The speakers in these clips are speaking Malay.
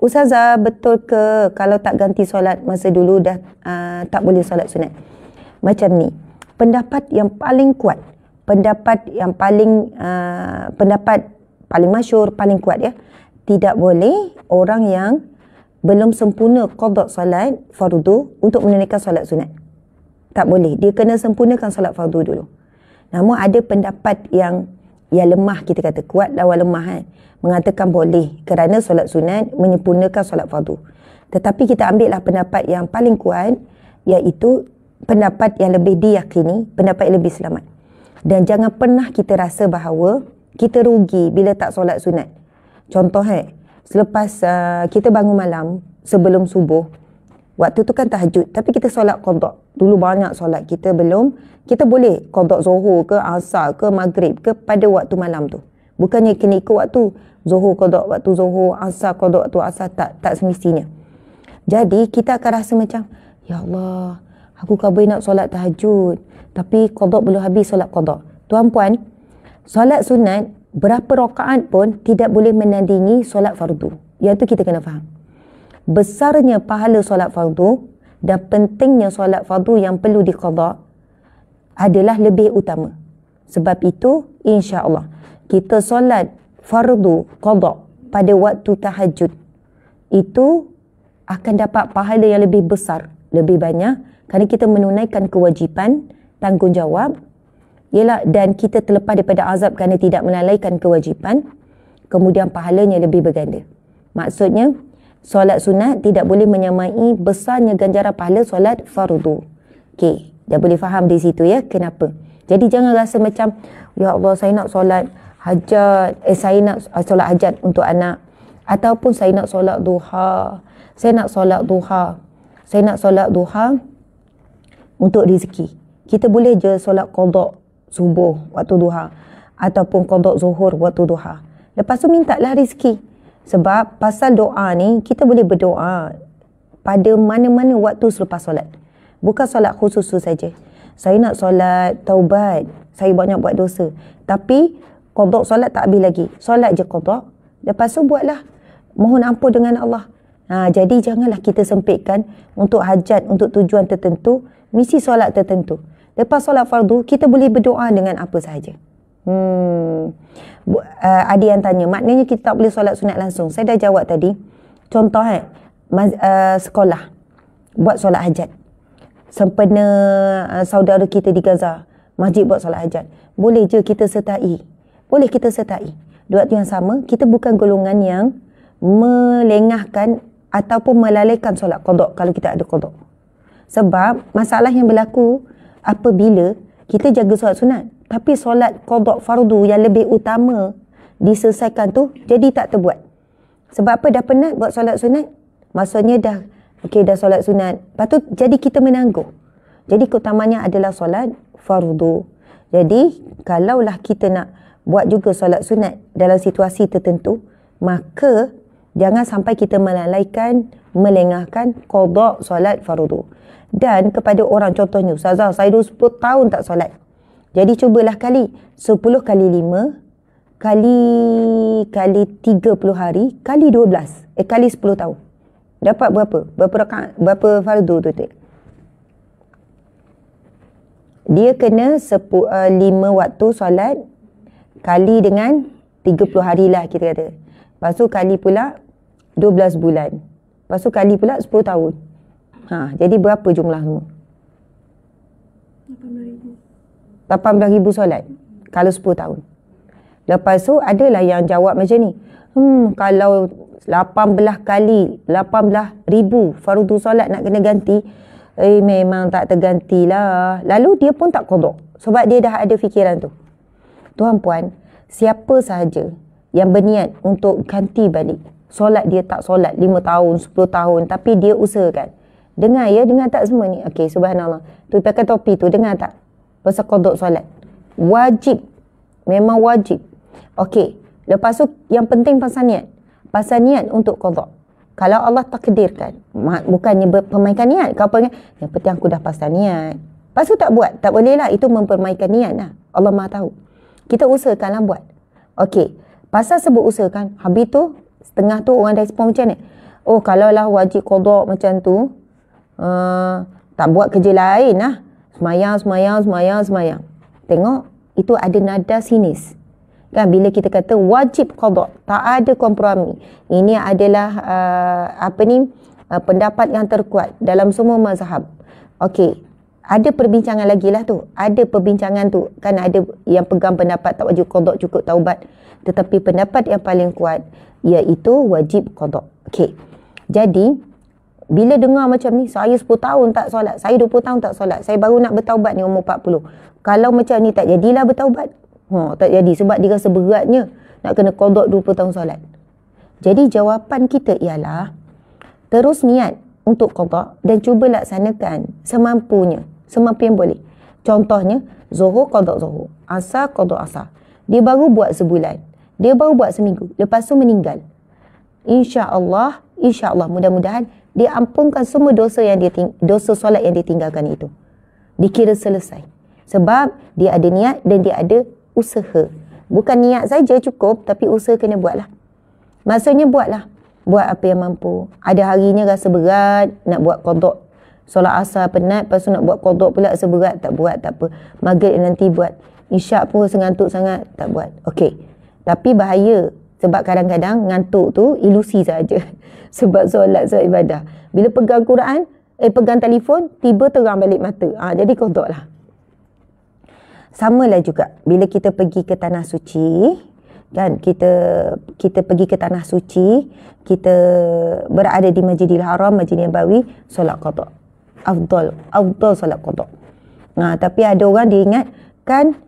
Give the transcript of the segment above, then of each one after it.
Ustazah, betul ke kalau tak ganti solat masa dulu dah tak boleh solat sunat? Macam ni, pendapat yang paling kuat, pendapat paling masyhur, paling kuat ya, tidak boleh orang yang belum sempurna qada solat fardu untuk menunaikan solat sunat. Tak boleh, dia kena sempurnakan solat fardu dulu. Namun ada pendapat yang lemah, kita kata kuat lawan lemah kan, mengatakan boleh kerana solat sunat menyempurnakan solat fardu. Tetapi kita ambil lah pendapat yang paling kuat, iaitu pendapat yang lebih diyakini, pendapat yang lebih selamat. Dan jangan pernah kita rasa bahawa kita rugi bila tak solat sunat. Contoh selepas kita bangun malam sebelum subuh, waktu tu kan tahajud, tapi kita solat qada. Dulu banyak solat kita belum, kita boleh qada zuhur ke, asar ke, maghrib ke pada waktu malam tu. Bukannya kena ikut waktu zuhur qada waktu zuhur, asar qada waktu asar, tak semestinya. Jadi kita akan rasa macam, ya Allah, aku kabur nak solat tahajud, tapi qada belum habis solat qada. Tuan puan, solat sunat berapa rakaat pun tidak boleh menandingi solat fardu. Yang tu kita kena faham. Besarnya pahala solat fardu dan pentingnya solat fardu yang perlu diqada adalah lebih utama. Sebab itu, insya-Allah, kita solat fardu qada pada waktu tahajud itu akan dapat pahala yang lebih besar, lebih banyak, kerana kita menunaikan kewajipan, tanggungjawab, dan kita terlepas daripada azab kerana tidak melalaikan kewajipan, kemudian pahalanya lebih berganda. Maksudnya, solat sunat tidak boleh menyamai besarnya ganjaran pahala solat fardu. Okey, dah boleh faham di situ ya, kenapa? Jadi jangan rasa macam, ya Allah, saya nak solat hajat, saya nak solat hajat untuk anak, ataupun saya nak solat duha, saya nak solat duha untuk rezeki. Kita boleh je solat qada subuh waktu duha, ataupun qada zuhur waktu duha. Lepas tu mintalah rezeki. Sebab pasal doa ni, kita boleh berdoa pada mana-mana waktu selepas solat. Bukan solat khusus tu saja. Saya nak solat taubat, saya banyak buat dosa, tapi qada solat tak habis lagi. Solat je qada, lepas tu buatlah mohon ampun dengan Allah. Jadi janganlah kita sempitkan untuk hajat, untuk tujuan tertentu, misi solat tertentu. Lepas solat fardu, kita boleh berdoa dengan apa sahaja. Ada yang tanya, maknanya kita tak boleh solat sunat langsung. Saya dah jawab tadi. Contoh sekolah buat solat hajat, sempena saudara kita di Gaza, masjid buat solat hajat, boleh je kita sertai. Boleh kita sertai. Di waktu yang sama, kita bukan golongan yang melengahkan ataupun melalaikan solat qada kalau kita ada qada. Sebab masalah yang berlaku apabila kita jaga solat sunat, tapi solat qada fardu yang lebih utama diselesaikan tu jadi tak terbuat. Sebab apa? Dah penat buat solat sunat. Maksudnya dah solat sunat. Lepas tu jadi kita menangguh. Jadi keutamanya adalah solat fardu. Jadi kalaulah kita nak buat juga solat sunat dalam situasi tertentu, maka jangan sampai kita melalaikan, melengahkan qada solat fardu. Dan kepada orang, contohnya, Ustazah, saya dah 10 tahun tak solat. Jadi cubalah kali 10 kali 5 kali 30 hari kali 12, kali 10 tahun. Dapat berapa? Berapa rakaat? Berapa fardu tu? Dia kena 5 waktu solat kali dengan 30 hari lah kita kata. Lepas tu kali pula 12 bulan. Lepas tu kali pula 10 tahun. Jadi berapa jumlah semua? 18,000 solat kalau 10 tahun. Lepas tu adalah yang jawab macam ni. Kalau 18,000 fardu solat nak kena ganti, memang tak tergantilah. Lalu dia pun tak qada sebab dia dah ada fikiran tu. Tuan puan, siapa sahaja yang berniat untuk ganti balik solat, dia tak solat 5 tahun, 10 tahun, tapi dia usahakan. Dengar ya, dengar tak semua ni? Okey, subhanallah. Tu pakai topi tu, dengar tak? Pasal qada solat. Wajib. Memang wajib. Okey, lepas tu yang penting pasal niat. Pasal niat untuk qada. Kalau Allah takdirkan, bukannya permainkan niat. Kau pengen, yang penting aku dah pasal niat. Lepas tu tak buat. Tak boleh lah. Itu mempermainkan niat lah. Allah Maha tahu. Kita usahakanlah buat. Okey, pasal sebut usahakan, habis tu setengah tu orang dah respon macam ni. Oh, kalaulah wajib qada macam tu, tak buat kerja lain lah. Semayang. Tengok, itu ada nada sinis. Kan bila kita kata wajib qada, tak ada kompromi. Ini adalah pendapat yang terkuat dalam semua mazhab. Okey, ada perbincangan lagi lah tu. Ada perbincangan tu. Kan ada yang pegang pendapat tak wajib qada, cukup taubat. Tetapi pendapat yang paling kuat iaitu wajib qada. Okey. Jadi bila dengar macam ni, saya 10 tahun tak solat, saya 20 tahun tak solat, saya baru nak bertaubat ni umur 40. Kalau macam ni tak jadilah bertaubat. Tak jadi sebab dia rasa beratnya nak kena qada 20 tahun solat. Jadi jawapan kita ialah terus niat untuk qada dan cuba laksanakan semampunya, semampu yang boleh. Contohnya, Zuhur qada Zuhur, Asar qada Asar. Dia baru buat sebulan, dia baru buat seminggu, lepas tu meninggal. InsyaAllah, mudah-mudahan dia ampunkan semua dosa solat yang dia tinggalkan itu. Dikira selesai. Sebab dia ada niat dan dia ada usaha. Bukan niat saja cukup, tapi usaha kena buatlah. Maksudnya buatlah. Buat apa yang mampu. Ada harinya rasa berat nak buat qada. Solat asar penat, lepas tu nak buat qada pula rasa berat, tak buat, tak apa. Maghrib nanti buat. Isyak pun rasa ngantuk sangat, tak buat. Okey. Tapi bahaya. Sebab kadang-kadang ngantuk tu ilusi saja. Sebab solat, sebab ibadah. Bila pegang Quran, pegang telefon, tiba terang balik mata. Jadi qada lah. Samalah juga bila kita pergi ke tanah suci, kan, kita pergi ke tanah suci, kita berada di Masjidil Haram, Masjidil Nabawi, solat qada. Afdal solat qada. Tapi ada orang dia ingat kan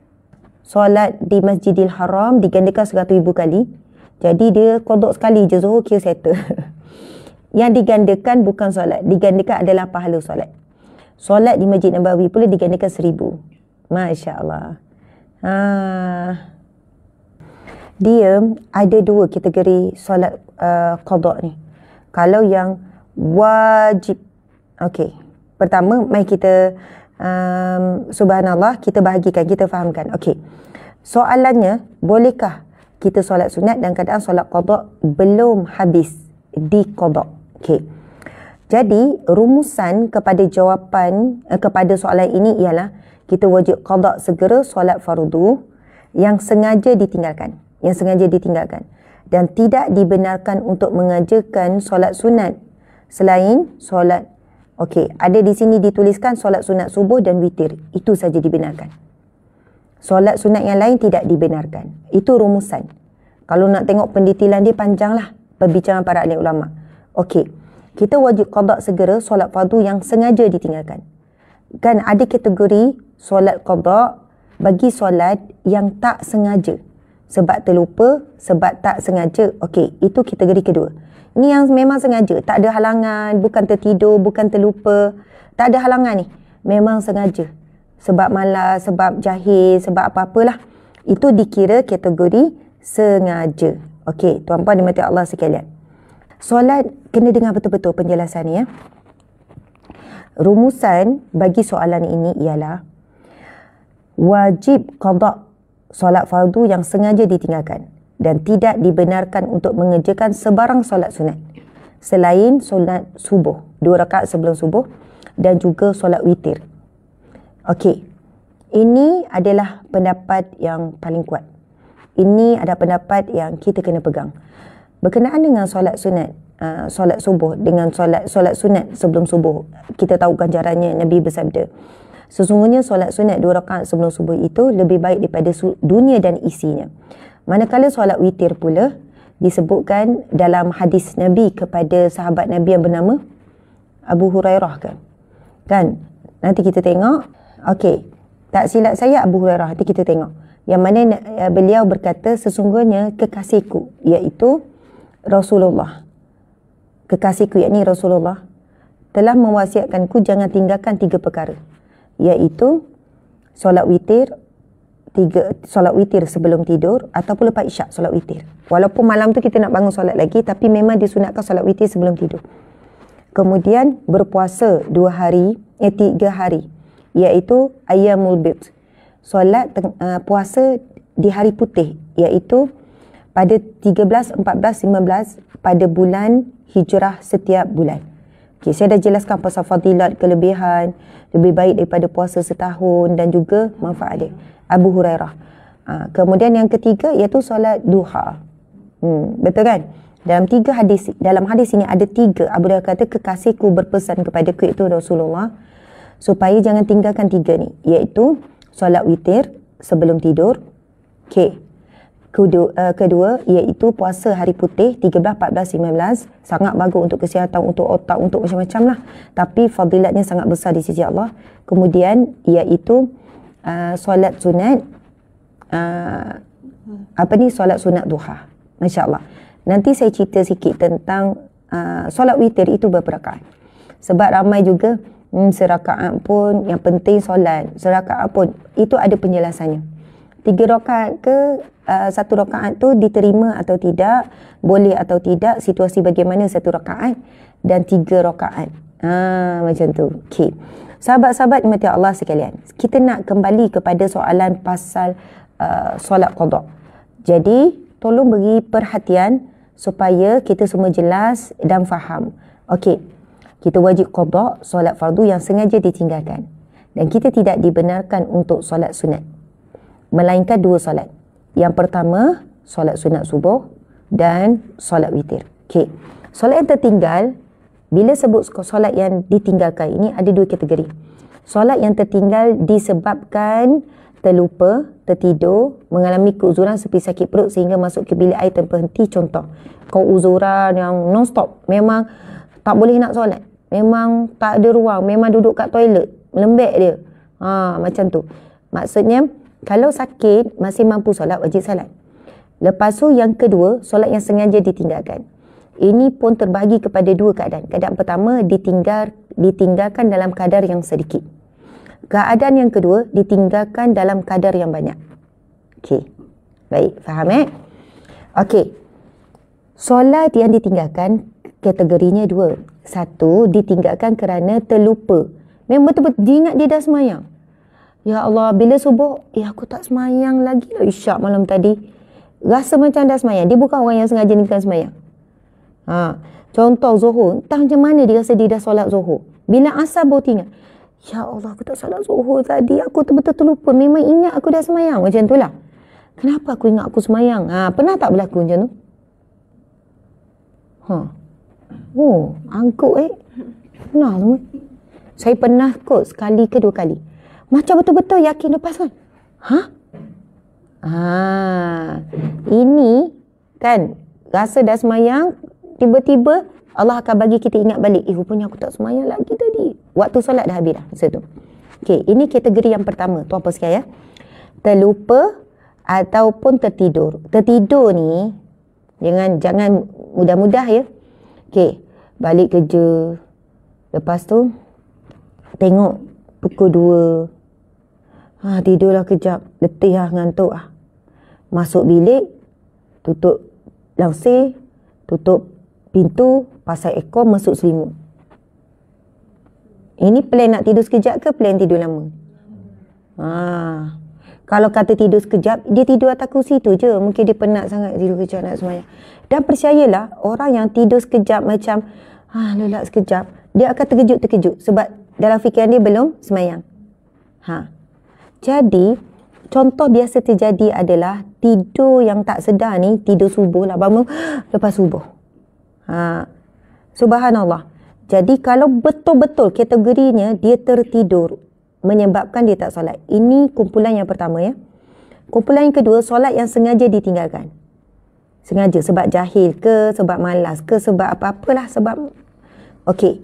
solat di Masjidil Haram digandakan 100,000 kali. Jadi dia qada sekali je Zuhur kira settle. Yang digandakan bukan solat, digandakan adalah pahala solat. Solat di Masjid Nabawi pula digandakan 1,000. Masya Allah. Dia ada dua kategori solat qada ni. Kalau yang wajib, okey. Pertama, mari kita subhanallah, kita bahagikan, kita fahamkan. Okey. Soalannya, bolehkah kita solat sunat dan keadaan solat qada belum habis di qada? Okey. Jadi, rumusan kepada jawapan kepada soalan ini ialah kita wajib qada segera solat fardu yang sengaja ditinggalkan. Dan tidak dibenarkan untuk mengajarkan solat sunat selain solat. Okey, ada di sini dituliskan solat sunat subuh dan witir. Itu saja dibenarkan. Solat sunat yang lain tidak dibenarkan. Itu rumusan. Kalau nak tengok pendetilan dia panjanglah perbincangan para ahli ulama. Okey, kita wajib qada segera solat fardu yang sengaja ditinggalkan. Kan ada kategori solat qada bagi solat yang tak sengaja. Sebab terlupa, sebab tak sengaja. Okey, itu kategori kedua. Ini yang memang sengaja. Tak ada halangan, bukan tertidur, bukan terlupa. Tak ada halangan ni. Memang sengaja. Sebab malas, sebab jahil, sebab apa-apalah. Itu dikira kategori sengaja. Okey, tuan-puan dimati Allah sekalian. Solat kena dengar betul-betul penjelasan ni ya. Rumusan bagi soalan ini ialah wajib qada solat fardu yang sengaja ditinggalkan dan tidak dibenarkan untuk mengerjakan sebarang solat sunat selain solat subuh, 2 rakaat sebelum subuh dan juga solat witir. Okey. Ini adalah pendapat yang paling kuat. Ini adalah pendapat yang kita kena pegang. Berkenaan dengan solat sunat, solat subuh dengan solat sunat sebelum subuh, kita tahu ganjarannya. Nabi bersabda, sesungguhnya solat sunat 2 rakaat sebelum subuh itu lebih baik daripada dunia dan isinya. Manakala solat witir pula disebutkan dalam hadis Nabi kepada sahabat Nabi yang bernama Abu Hurairah kan? Nanti kita tengok. Okey, tak silap saya Abu Hurairah, nanti kita tengok. Yang mana beliau berkata, sesungguhnya kekasihku, iaitu Rasulullah. Kekasihku, yakni Rasulullah, telah mewasiatkanku jangan tinggalkan 3 perkara. Iaitu solat witir, solat witir sebelum tidur ataupun lepas isyak solat witir. Walaupun malam tu kita nak bangun solat lagi, tapi memang disunatkan solat witir sebelum tidur. Kemudian berpuasa 3 hari, iaitu ayyamul bid. Solat puasa di hari putih, iaitu pada 13, 14, 15 pada bulan hijrah setiap bulan. Okay, saya dah jelaskan pasal fadilat, kelebihan, lebih baik daripada puasa setahun dan juga manfaat dia. Abu Hurairah. Kemudian yang ketiga iaitu solat duha. Betul kan? Dalam hadis ini ada 3. Abu Hurairah kata kekasihku berpesan kepadaku iaitu Rasulullah supaya jangan tinggalkan 3 ni, iaitu solat witir sebelum tidur. Okay. Kedua iaitu puasa hari putih 13, 14, 15. Sangat bagus untuk kesihatan, untuk otak, untuk macam-macam lah. Tapi fadilatnya sangat besar di sisi Allah. Kemudian iaitu solat sunat solat sunat duha. Masya Allah. Nanti saya cerita sikit tentang solat witir itu berapa rakaat. Sebab ramai juga serakaat pun, yang penting solat serakaat pun, itu ada penjelasannya. 3 rakaat ke 1 rakaat tu diterima atau tidak, boleh atau tidak, situasi bagaimana 1 rakaat dan 3 rakaat. Macam tu. Okay. Sahabat-sahabat mati Allah sekalian, kita nak kembali kepada soalan pasal solat qada. Jadi tolong beri perhatian supaya kita semua jelas dan faham. Okey. Kita wajib qada solat fardu yang sengaja ditinggalkan, dan kita tidak dibenarkan untuk solat sunat, melainkan 2 solat. Yang pertama, solat sunat subuh dan solat witir. Okey. Solat yang tertinggal, bila sebut solat yang ditinggalkan ini ada 2 kategori. Solat yang tertinggal disebabkan terlupa, tertidur, mengalami keuzuran seperti sakit perut sehingga masuk ke bilik air tanpa henti. Contoh, kau uzuran yang non-stop, memang tak boleh nak solat, memang tak ada ruang, memang duduk kat toilet, lembek dia. Macam tu. Maksudnya, kalau sakit masih mampu solat, wajib solat. Lepas tu yang kedua, solat yang sengaja ditinggalkan. Ini pun terbahagi kepada 2 keadaan. Keadaan pertama, ditinggalkan dalam kadar yang sedikit. Keadaan yang kedua, ditinggalkan dalam kadar yang banyak. Okey. Baik, faham Okey. Solat yang ditinggalkan kategorinya 2. 1, ditinggalkan kerana terlupa. Memang betul-betul dia ingat dia dah semayang. Ya Allah, bila subuh, aku tak semayang lagi lah isyak malam tadi. Rasa macam dah semayang. Dia bukan orang yang sengaja ninggalkan semayang. Contoh zuhur, entah macam mana dia rasa dia dah solat zuhur. Bila asar baru ingat, ya Allah, aku tak solat zuhur tadi, aku betul-betul lupa. Memang ingat aku dah semayang. Macam tu lah. Kenapa aku ingat aku semayang? Pernah tak berlaku macam tu? Angkut pernah semua. Saya pernah kot sekali ke 2 kali. Macam betul-betul yakin lepas kan? Ini kan rasa dah semayang, tiba-tiba Allah akan bagi kita ingat balik, rupanya aku tak semayang lagi tadi. Waktu solat dah habis dah masa tu. Okey, ini kategori yang pertama. Tuan apa sekalian, terlupa ataupun tertidur. Tertidur ni jangan mudah-mudah ya. Okey, balik kerja, lepas tu tengok pukul 2. Tidurlah kejap, letih ngantuk Masuk bilik, tutup langsir, tutup pintu, pasang aircon, masuk selimut. Ini plan nak tidur sekejap ke plan tidur lama? Kalau kata tidur sekejap, dia tidur atas kursi tu je. Mungkin dia penat sangat tidur sekejap nak semayang. Dan percayalah, orang yang tidur sekejap macam lelak sekejap, dia akan terkejut-terkejut sebab dalam fikiran dia belum semayang. Jadi contoh biasa terjadi adalah tidur yang tak sedar ni, tidur subuh lah, bangun lepas subuh. Subhanallah. Jadi kalau betul-betul kategorinya dia tertidur menyebabkan dia tak solat. Ini kumpulan yang pertama ya. Kumpulan yang kedua, solat yang sengaja ditinggalkan. Sengaja sebab jahil ke, sebab malas ke, sebab apa-apalah sebab. Okey.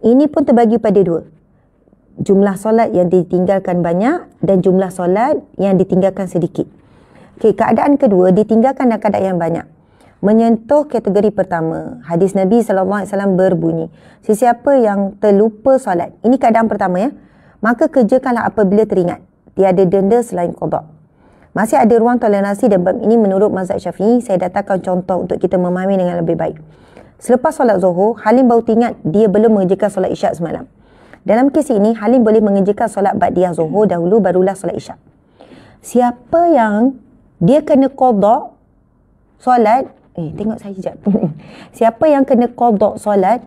Ini pun terbagi pada 2. Jumlah solat yang ditinggalkan banyak dan jumlah solat yang ditinggalkan sedikit. Okey, keadaan kedua, ditinggalkan dalam keadaan yang banyak. Menyentuh kategori pertama. Hadis Nabi SAW berbunyi, sesiapa yang terlupa solat, ini keadaan pertama ya, maka kerjakanlah apabila teringat. Tiada denda selain qada. Masih ada ruang toleransi dan bab ini menurut mazhab Syafi'i. Saya datangkan contoh untuk kita memahami dengan lebih baik. Selepas solat zuhur, Halim baru teringat dia belum mengerjakan solat isyak semalam. Dalam kes ini, Halim boleh mengerjakan solat ba'diyah zuhur dahulu, barulah solat isyak. Siapa yang dia kena qada solat, tengok saya sekejap. Siapa yang kena qada solat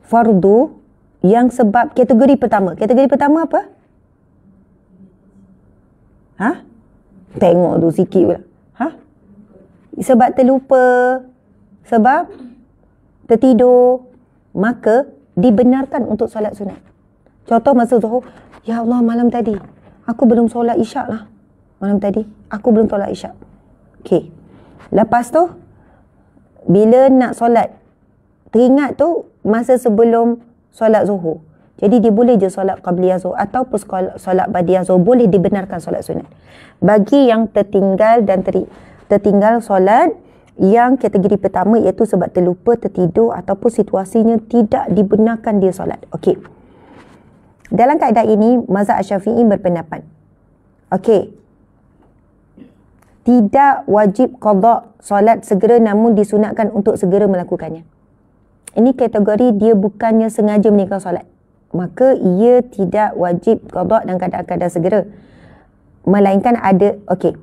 fardu yang sebab kategori pertama. Kategori pertama apa? Tengok tu sikit pula. Sebab terlupa, sebab tertidur, maka dibenarkan untuk solat sunat. Contoh masa Zuhur, ya Allah malam tadi aku belum solat isyak lah. Malam tadi aku belum solat isyak. Okey. Lepas tu bila nak solat, teringat tu masa sebelum solat Zuhur. Jadi dia boleh je solat qabliyah Zuhur ataupun solat ba'diyah Zuhur, boleh dibenarkan solat sunat. Bagi yang tertinggal dan tertinggal solat yang kategori pertama, iaitu sebab terlupa, tertidur ataupun situasinya tidak dibenarkan dia solat. Okey. Dalam keadaan ini mazhab Syafi'i berpendapat, okey, tidak wajib qada solat segera, namun disunatkan untuk segera melakukannya. Ini kategori dia bukannya sengaja meninggalkan solat, maka ia tidak wajib qada dan keadaan segera, melainkan ada, okey,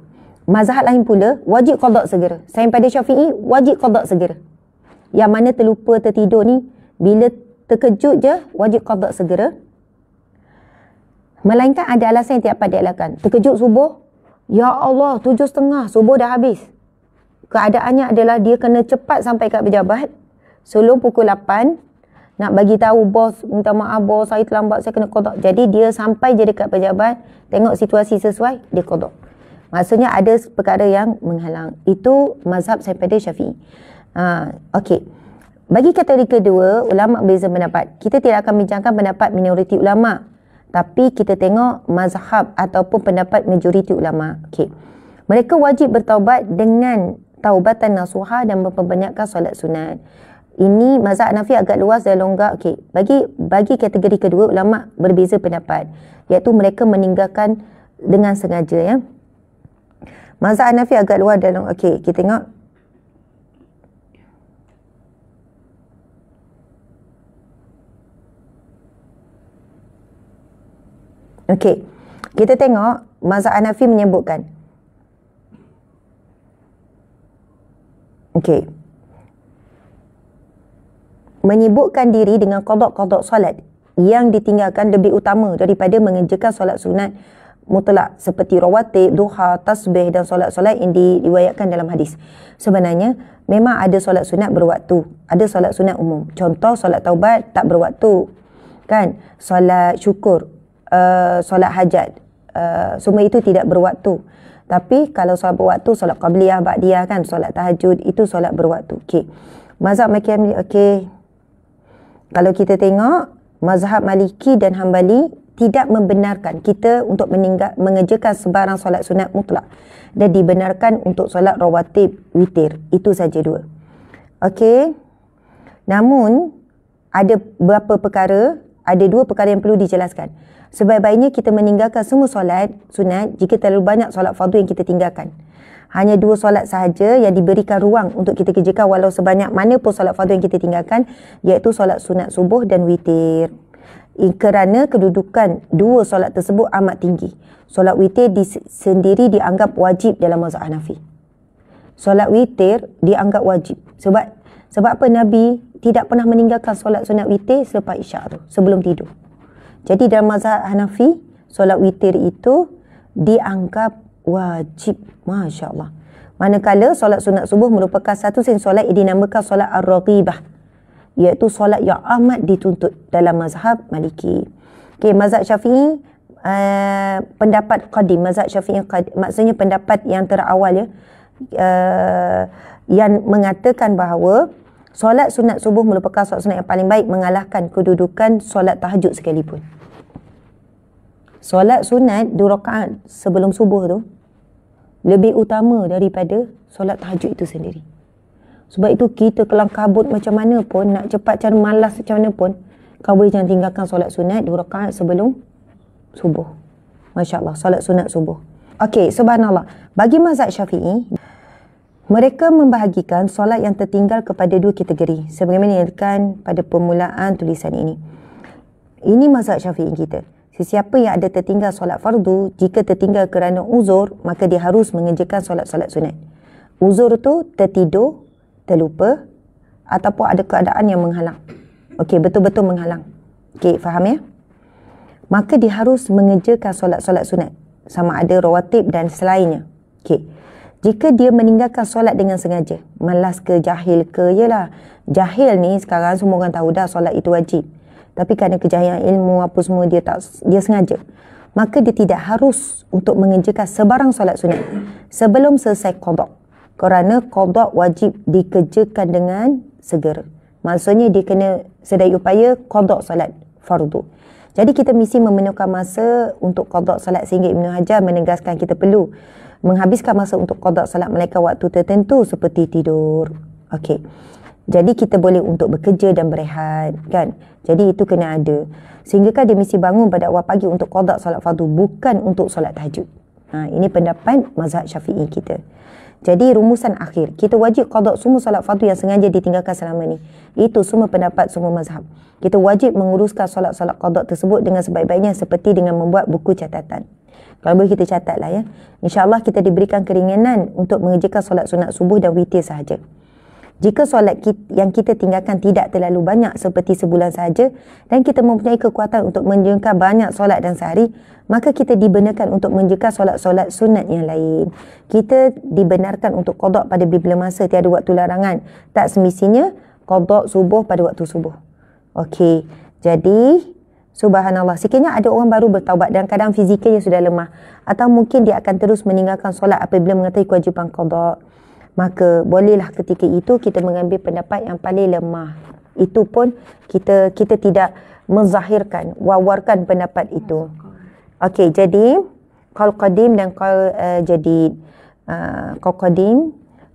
mazhab lain pula wajib qada segera. Selain pada Syafi'i wajib qada segera. Yang mana terlupa, tertidur ni, bila terkejut je wajib qada segera, melainkan ada alasan yang tidak dapat dielakkan. Terkejut subuh, ya Allah 7.30 subuh dah habis. Keadaannya adalah dia kena cepat sampai kat pejabat sebelum pukul 8, nak bagi tahu bos, minta maaf bos, saya terlambat, saya kena qada. Jadi dia sampai je dekat pejabat, tengok situasi sesuai, dia qada. Maksudnya ada perkara yang menghalang. Itu mazhab daripada Syafi'i. Okey. Bagi kategori kedua, ulama berbeza pendapat. Kita tidak akan bincangkan pendapat minoriti ulama, tapi kita tengok mazhab ataupun pendapat majoriti ulama. Okey. Mereka wajib bertaubat dengan taubatan nasuha dan memperbanyakkan solat sunat. Ini mazhab Hanafi agak luas dan longgar. Okey. Bagi kategori kedua, ulama berbeza pendapat, iaitu mereka meninggalkan dengan sengaja, ya. Mazhab Hanafi agak luas dan longgar. Okey, kita tengok. Okey, kita tengok mazhab Hanafi menyebutkan, okey, menyibukkan diri dengan qada solat yang ditinggalkan lebih utama daripada mengerjakan solat sunat mutlak seperti rawatib, duha, tasbih dan solat-solat yang diriwayatkan dalam hadis. Sebenarnya memang ada solat sunat berwaktu, ada solat sunat umum. Contoh solat taubat tak berwaktu, kan? Solat syukur, solat hajat, semua itu tidak berwaktu. Tapi kalau solat berwaktu, solat qabliyah, ba'diyah, kan, solat tahajud, itu solat berwaktu. Okey. Mazhab Maliki, okey. Kalau kita tengok mazhab Maliki dan Hambali tidak membenarkan kita untuk mengerjakan sebarang solat sunat mutlak, dan dibenarkan untuk solat rawatib, witir. Itu saja dua. Okey. Namun ada beberapa perkara, ada dua perkara yang perlu dijelaskan. Sebaik-baiknya kita meninggalkan semua solat sunat jika terlalu banyak solat fardu yang kita tinggalkan. Hanya dua solat sahaja yang diberikan ruang untuk kita kerjakan walau sebanyak mana pun solat fardu yang kita tinggalkan, iaitu solat sunat subuh dan witir. Kerana kedudukan dua solat tersebut amat tinggi. Solat witir sendiri dianggap wajib dalam mazhab Hanafi. Solat witir dianggap wajib. Sebab apa? Nabi tidak pernah meninggalkan solat sunat witir selepas isyak tu, sebelum tidur. Jadi dalam mazhab Hanafi, solat witir itu dianggap wajib. Masya Allah. Manakala solat sunat subuh merupakan satu solat yang dinamakan solat ar-raghibah, iaitu solat yang amat dituntut dalam mazhab Maliki. Okey, mazhab Syafi'i, pendapat qadim, mazhab Syafi'i maksudnya pendapat yang terawal, ya, yang mengatakan bahawa solat sunat subuh merupakan solat sunat yang paling baik, mengalahkan kedudukan solat tahajud sekalipun. Solat sunat 2 rakaat sebelum subuh tu lebih utama daripada solat tahajud itu sendiri. Sebab itu kita kelang kabut macam mana pun, nak cepat cara malas macam mana pun, kau boleh jangan tinggalkan solat sunat 2 rakaat sebelum subuh. Masya Allah, solat sunat subuh. Okey, subhanallah. Bagi mazhab Syafi'i, mereka membahagikan solat yang tertinggal kepada 2 kategori, sebagaimana dinyatakan pada permulaan tulisan ini. Ini mazhab Syafi'i kita. Sesiapa yang ada tertinggal solat fardu, jika tertinggal kerana uzur, maka dia harus mengerjakan solat-solat sunat. Uzur tu tertidur, terlupa, ataupun ada keadaan yang menghalang. Okey, betul-betul menghalang. Okey, faham ya? Maka dia harus mengerjakan solat-solat sunat. Sama ada rawatib dan selainnya. Okey. Jika dia meninggalkan solat dengan sengaja, malas ke, jahil ke, yalah. Jahil ni sekarang semua orang tahu dah solat itu wajib. Tapi kerana kejahilan ilmu apa semua dia sengaja. Maka dia tidak harus untuk mengerjakan sebarang solat sunat sebelum selesai qada. Kerana qada wajib dikerjakan dengan segera. Maksudnya dia kena sedaya upaya qada solat fardu. Jadi kita mesti memerlukan masa untuk qada solat sehingga Ibnu Hajar menegaskan kita perlu menghabiskan masa untuk qada solat melainkan waktu tertentu seperti tidur. Okey. Jadi kita boleh untuk bekerja dan berehat, kan? Jadi itu kena ada. Sehingga kan dia mesti bangun pada awal pagi untuk qada solat fardu, bukan untuk solat tahajud. Ini pendapat mazhab Syafi'i kita. Jadi rumusan akhir, kita wajib qada semua solat fardu yang sengaja ditinggalkan selama ni. Itu semua pendapat semua mazhab. Kita wajib menguruskan solat-solat qada tersebut dengan sebaik-baiknya seperti dengan membuat buku catatan. Kalau boleh kita catatlah ya. InsyaAllah kita diberikan keringanan untuk mengerjakan solat sunat subuh dan witir sahaja. Jika solat yang kita tinggalkan tidak terlalu banyak seperti sebulan sahaja dan kita mempunyai kekuatan untuk mengerjakan banyak solat dalam sehari, maka kita dibenarkan untuk mengerjakan solat-solat sunat yang lain. Kita dibenarkan untuk qada pada bila masa tiada waktu larangan. Tak semestinya qada subuh pada waktu subuh. Okey. Jadi subhanallah, sekiranya ada orang baru bertaubat dan kadang fizikalnya sudah lemah atau mungkin dia akan terus meninggalkan solat apabila mengetahui kewajipan qada, maka bolehlah ketika itu kita mengambil pendapat yang paling lemah. Itu pun kita tidak menzahirkan, wawarkan pendapat itu. Okey, jadi qaul qadim dan qaul jadid. Qaul qadim,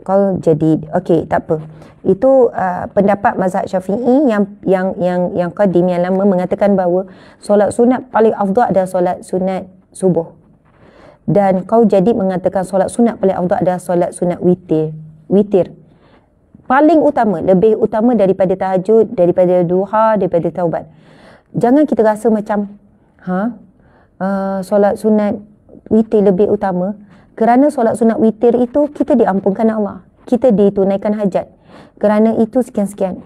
qaul jadid. Okey, tak apa. Itu pendapat mazhab Syafi'i yang qadim, yang lama, mengatakan bahawa solat sunat paling afdal adalah solat sunat subuh. Dan qaul jadid mengatakan solat sunat paling afdal adalah solat sunat witir. Paling utama, lebih utama daripada tahajud, daripada duha, daripada taubat. Jangan kita rasa macam solat sunat witir lebih utama. Kerana solat sunat witir itu kita diampunkan Allah, kita ditunaikan hajat. Kerana itu sekian-sekian.